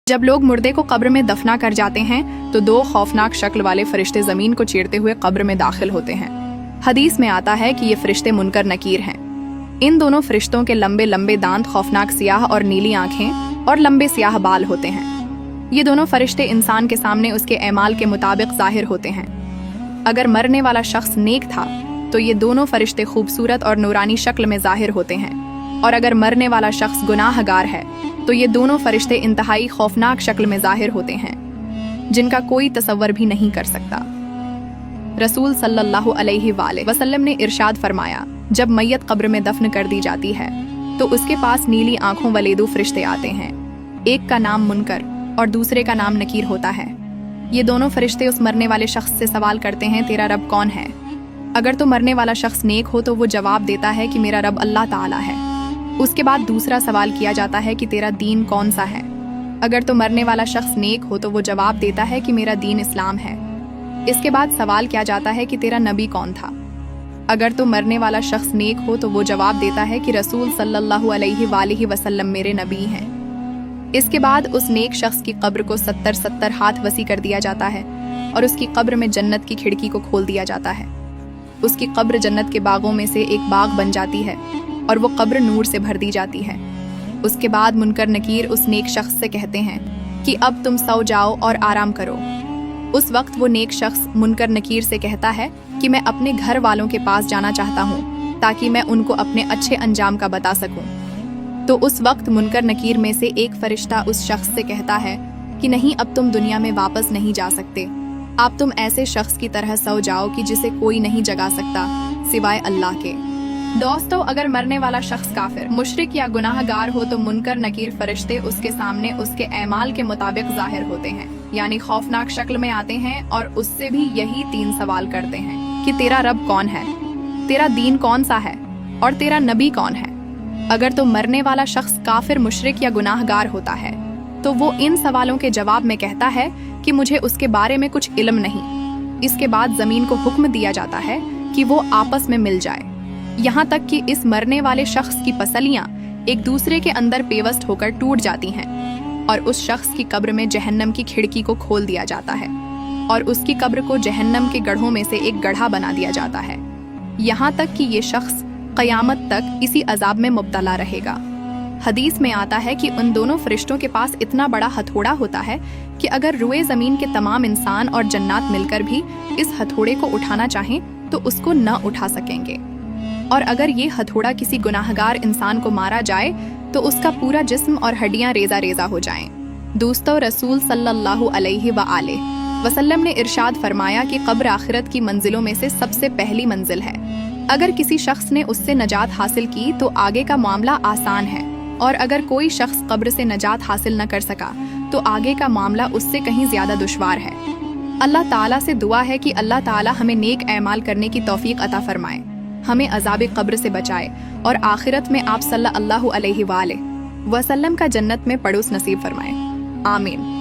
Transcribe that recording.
جب لوگ مردے کو قبر میں دفنا کر جاتے ہیں تو دو خوفناک شکل والے فرشتے زمین کو چیرتے ہوئے قبر میں داخل ہوتے ہیں۔ حدیث میں آتا ہے کہ یہ فرشتے منکر نکیر ہیں۔ ان دونوں فرشتوں کے لمبے لمبے دانت، خوفناک سیاہ اور نیلی آنکھیں اور لمبے سیاہ بال ہوتے ہیں۔ یہ دونوں فرشتے انسان کے سامنے اس کے اعمال کے مطابق ظاہر ہوتے ہیں۔ اگر مرنے والا شخص نیک تھا تو یہ دونوں فرشتے خوبصورت اور نورانی شکل میں ظاہر ہوتے ہیں، اور اگر مرنے والا شخص گناہ گار ہے تو یہ دونوں فرشتے انتہائی خوفناک شکل میں ظاہر ہوتے ہیں، جن کا کوئی تصور بھی نہیں کر سکتا۔ رسول صلی اللہ علیہ وآلہ وسلم نے ارشاد فرمایا، جب میت قبر میں دفن کر دی جاتی ہے تو اس کے پاس نیلی آنکھوں والے دو فرشتے آتے ہیں۔ ایک کا نام منکر اور دوسرے کا نام نکیر ہوتا ہے۔ یہ دونوں فرشتے اس مرنے والے شخص سے سوال کرتے ہیں، تیرا رب کون ہے؟ اگر تو مرنے والا شخص نیک ہو تو وہ جواب دیتا ہے کہ میرا رب اللہ تعالیٰ ہے۔ اس کے بعد دوسرا سوال کیا جاتا ہے کہ تیرا دین کون سا ہے؟ اگر تو مرنے والا شخص نیک ہو تو وہ جواب دیتا ہے کہ میرا دین اسلام ہے۔ اس کے بعد سوال کیا جاتا ہے کہ تیرا نبی کون تھا؟ اگر تو مرنے والا شخص نیک ہو تو وہ جواب دیتا ہے کہ رسول صلی اللہ علیہ وآلہ وسلم میرے نبی ہیں۔ اس کے بعد اس نیک شخص کی قبر کو 70 ہاتھ وسیع کر دیا جاتا ہے اور اس کی قبر میں جنت کی کھڑکی کو کھول دیا جاتا ہے۔ اس کی قبر جنت کے باغوں میں سے ایک باغ بن جاتی ہے اور وہ قبر نور سے بھر دی جاتی ہے۔ اس کے بعد منکر نکیر اس نیک شخص سے کہتے ہیں کہ اب تم سو جاؤ اور آرام کرو۔ اس وقت وہ نیک شخص منکر نکیر سے کہتا ہے کہ میں اپنے گھر والوں کے پاس جانا چاہتا ہوں تاکہ میں ان کو اپنے اچھے انجام کا بتا سکوں۔ تو اس وقت منکر نکیر میں سے ایک فرشتہ اس شخص سے کہتا ہے کہ نہیں، اب تم دنیا میں واپس نہیں جا سکتے۔ اب تم ایسے شخص کی طرح سو جاؤ کہ جسے کوئی نہیں جگا سکتا سوائے اللہ کے۔ دوستو، اگر مرنے والا شخص کافر، مشرک یا گناہ گار ہو تو منکر نکیر فرشتے اس کے سامنے اس کے اعمال کے مطابق ظاہر ہوتے ہیں، یعنی خوفناک شکل میں آتے ہیں اور اس سے بھی یہی 3 سوال کرتے ہیں کہ تیرا رب کون ہے، تیرا دین کون سا ہے اور تیرا نبی کون ہے۔ اگر تو مرنے والا شخص کافر، مشرک یا گناہ گار ہوتا ہے تو وہ ان سوالوں کے جواب میں کہتا ہے کہ مجھے اس کے بارے میں کچھ علم نہیں۔ اس کے بعد زمین کو حکم دیا جاتا ہے کہ وہ آپس میں مل جائے، یہاں تک کہ اس مرنے والے شخص کی پسلیاں ایک دوسرے کے اندر پیوست ہو کر ٹوٹ جاتی ہیں، اور اس شخص کی قبر میں جہنم کی کھڑکی کو کھول دیا جاتا ہے اور اس کی قبر کو جہنم کے گڑھوں میں سے ایک گڑھا بنا دیا جاتا ہے، یہاں تک کہ یہ شخص قیامت تک اسی عذاب میں مبتلا رہے گا۔ حدیث میں آتا ہے کہ ان دونوں فرشتوں کے پاس اتنا بڑا ہتھوڑا ہوتا ہے کہ اگر روئے زمین کے تمام انسان اور جنات مل کر بھی اس ہتھوڑے کو اٹھانا چاہیں تو اس کو نہ اٹھا سکیں گے، اور اگر یہ ہتھوڑا کسی گناہگار انسان کو مارا جائے تو اس کا پورا جسم اور ہڈیاں ریزہ ریزہ ہو جائیں۔ دوستو، رسول صلی اللہ علیہ وآلہ وسلم نے ارشاد فرمایا کہ قبر آخرت کی منزلوں میں سے سب سے پہلی منزل ہے۔ اگر کسی شخص نے اس سے نجات حاصل کی تو آگے کا معاملہ آسان ہے، اور اگر کوئی شخص قبر سے نجات حاصل نہ کر سکا تو آگے کا معاملہ اس سے کہیں زیادہ دشوار ہے۔ اللہ تعالیٰ سے دعا ہے کہ اللہ تعالیٰ ہمیں نیک اعمال کرنے کی توفیق عطا فرمائے، ہمیں عذاب قبر سے بچائے اور آخرت میں آپ صلی اللہ علیہ وآلہ وسلم کا جنت میں پڑوس نصیب فرمائے۔ آمین۔